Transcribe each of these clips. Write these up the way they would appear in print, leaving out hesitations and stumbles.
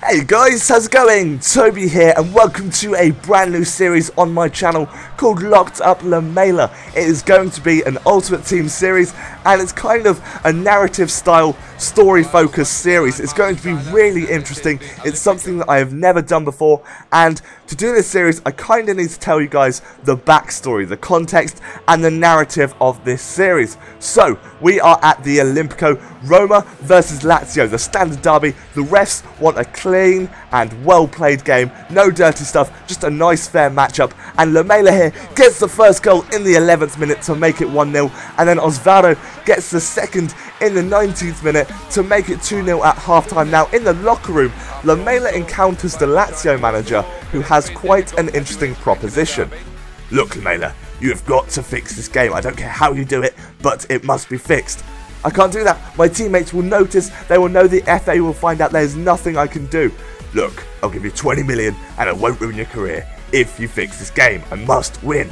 Hey guys, how's it going? Toby here and welcome to a brand new series on my channel called Locked Up Lamela. It is going to be an Ultimate Team series and it's kind of a narrative style, story focused series. It's going to be really interesting. It's something that I have never done before, and to do this series I kind of need to tell you guys the backstory, the context and the narrative of this series. So we are at the Olimpico, Roma versus Lazio, the standard derby. The refs want a clean and well played game, no dirty stuff, just a nice fair matchup, and Lamela here gets the first goal in the 11th minute to make it 1-0, and then Osvaldo gets the second in the 19th minute to make it 2-0 at halftime. Now in the locker room, Lamela encounters the Lazio manager, who has quite an interesting proposition. Look Lamela, you have got to fix this game. I don't care how you do it, but it must be fixed. I can't do that. My teammates will notice, they will know, the FA will find out, there's nothing I can do. Look, I'll give you 20 million and I won't ruin your career if you fix this game. I must win.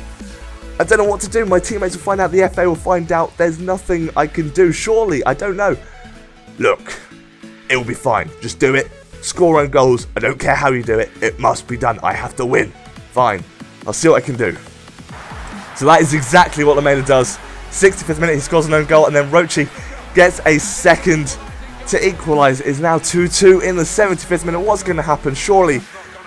I don't know what to do. My teammates will find out, the FA will find out, there's nothing I can do. Surely, I don't know. Look, it will be fine. Just do it. Score own goals. I don't care how you do it. It must be done. I have to win. Fine. I'll see what I can do. So that is exactly what Lamela does. 65th minute, he scores an own goal, and then Rochi gets a second to equalise. It is now 2-2 in the 75th minute. What's going to happen? Surely,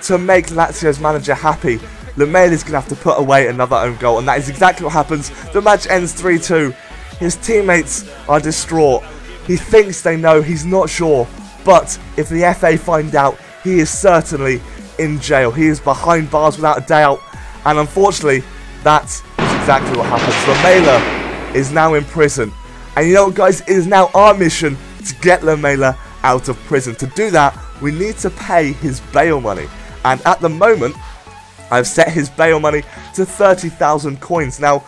to make Lazio's manager happy, Lamela is going to have to put away another own goal, and that is exactly what happens. The match ends 3-2. His teammates are distraught. He thinks they know, he's not sure, but if the FA find out, he is certainly in jail. He is behind bars without a doubt, and unfortunately, that is exactly what happens. Lamela is now in prison, and you know what guys, it is now our mission to get Lamela out of prison. To do that, we need to pay his bail money, and at the moment I've set his bail money to 30,000 coins. Now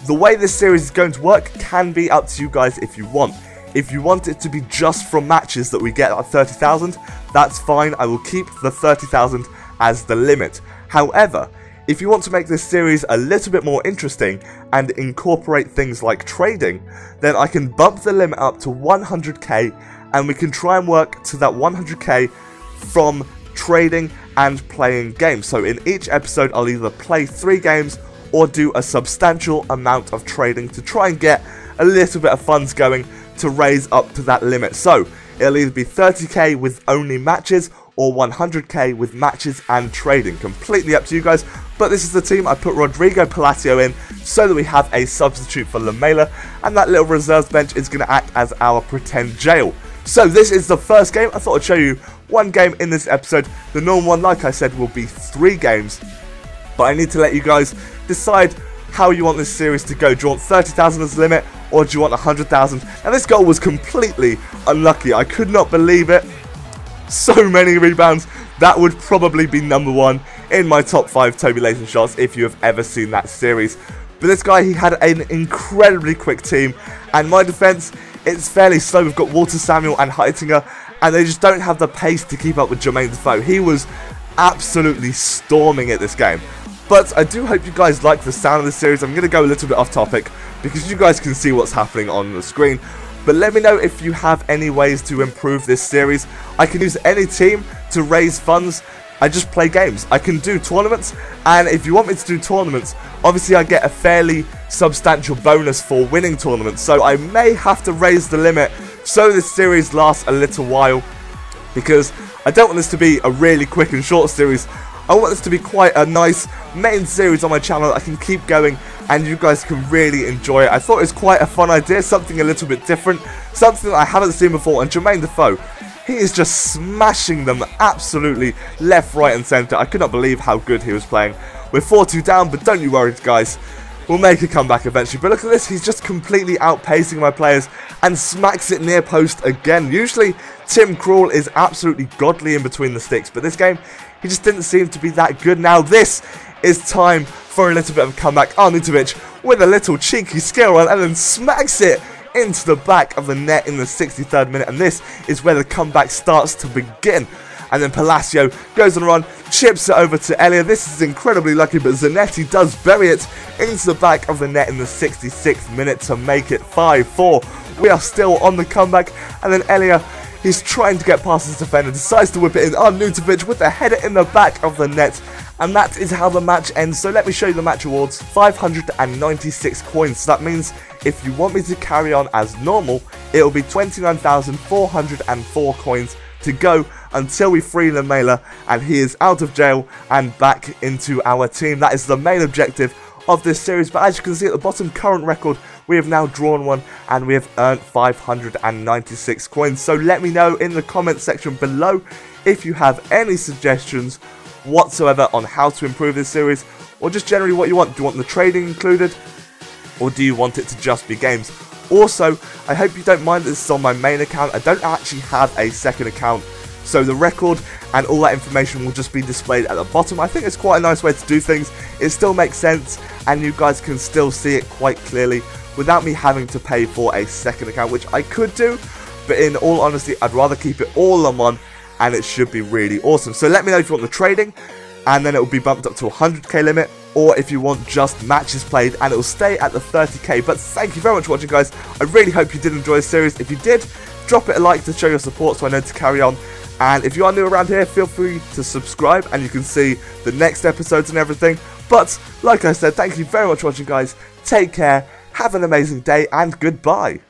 the way this series is going to work can be up to you guys if you want. If you want it to be just from matches that we get at 30,000, that's fine. I will keep the 30,000 as the limit. However, if you want to make this series a little bit more interesting and incorporate things like trading, then I can bump the limit up to 100k, and we can try and work to that 100k from trading and playing games. So in each episode I'll either play 3 games or do a substantial amount of trading to try and get a little bit of funds going to raise up to that limit. So it'll either be 30k with only matches or 100k with matches and trading. Completely up to you guys, but this is the team. I put Rodrigo Palacio in so that we have a substitute for Lamela, and that little reserves bench is going to act as our pretend jail. So this is the first game. I thought I'd show you one game in this episode. The normal one, like I said, will be 3 games, but I need to let you guys decide how you want this series to go. Do you want 30,000 as the limit, or do you want 100,000? Now this goal was completely unlucky. I could not believe it. So many rebounds. That would probably be number 1 in my top 5 Toby Layton shots if you have ever seen that series. But this guy, he had an incredibly quick team, and my defense, it's fairly slow. We've got Walter Samuel and Heitinger, and they just don't have the pace to keep up with Jermaine Defoe. He was absolutely storming at this game. But I do hope you guys like the sound of this series. I'm going to go a little bit off topic because you guys can see what's happening on the screen. But let me know if you have any ways to improve this series. I can use any team to raise funds. I just play games. I can do tournaments, and if you want me to do tournaments, obviously I get a fairly substantial bonus for winning tournaments. So I may have to raise the limit so this series lasts a little while, because I don't want this to be a really quick and short series. I want this to be quite a nice main series on my channel that I can keep going and you guys can really enjoy it. I thought it was quite a fun idea, something a little bit different, something that I haven't seen before, and Jermaine Defoe, he is just smashing them absolutely left, right and centre. I could not believe how good he was playing. We're 4-2 down, but don't you worry guys, we'll make a comeback eventually. But look at this, he's just completely outpacing my players and smacks it near post again. Usually Tim Krul is absolutely godly in between the sticks, but this game he just didn't seem to be that good. Now this is time for a little bit of a comeback. Arnautovic with a little cheeky skill run and then smacks it into the back of the net in the 63rd minute, and this is where the comeback starts to begin. And then Palacio goes on a run, chips it over to Elia. This is incredibly lucky, but Zanetti does bury it into the back of the net in the 66th minute to make it 5-4. We are still on the comeback, and then Elia, He's trying to get past his defender, decides to whip it in. Arnautovic with the header in the back of the net. And that is how the match ends. So let me show you the match awards. 596 coins. So that means if you want me to carry on as normal, it will be 29,404 coins to go until we free Lamela and he is out of jail and back into our team. That is the main objective of this series. But as you can see at the bottom, current record, we have now drawn one and we have earned 596 coins. So let me know in the comment section below if you have any suggestions whatsoever on how to improve this series, or just generally what you want. Do you want the trading included, or do you want it to just be games? Also, I hope you don't mind that this is on my main account. I don't actually have a second account, so the record and all that information will just be displayed at the bottom. I think it's quite a nice way to do things. It still makes sense and you guys can still see it quite clearly without me having to pay for a second account, which I could do, but in all honesty I'd rather keep it all on one, and it should be really awesome. So let me know if you want the trading, and then it will be bumped up to 100k limit, or if you want just matches played and it will stay at the 30k. But thank you very much for watching, guys. I really hope you did enjoy this series. If you did, drop it a like to show your support so I know to carry on. And if you are new around here, feel free to subscribe and you can see the next episodes and everything. But like I said, thank you very much for watching, guys. Take care, have an amazing day, and goodbye.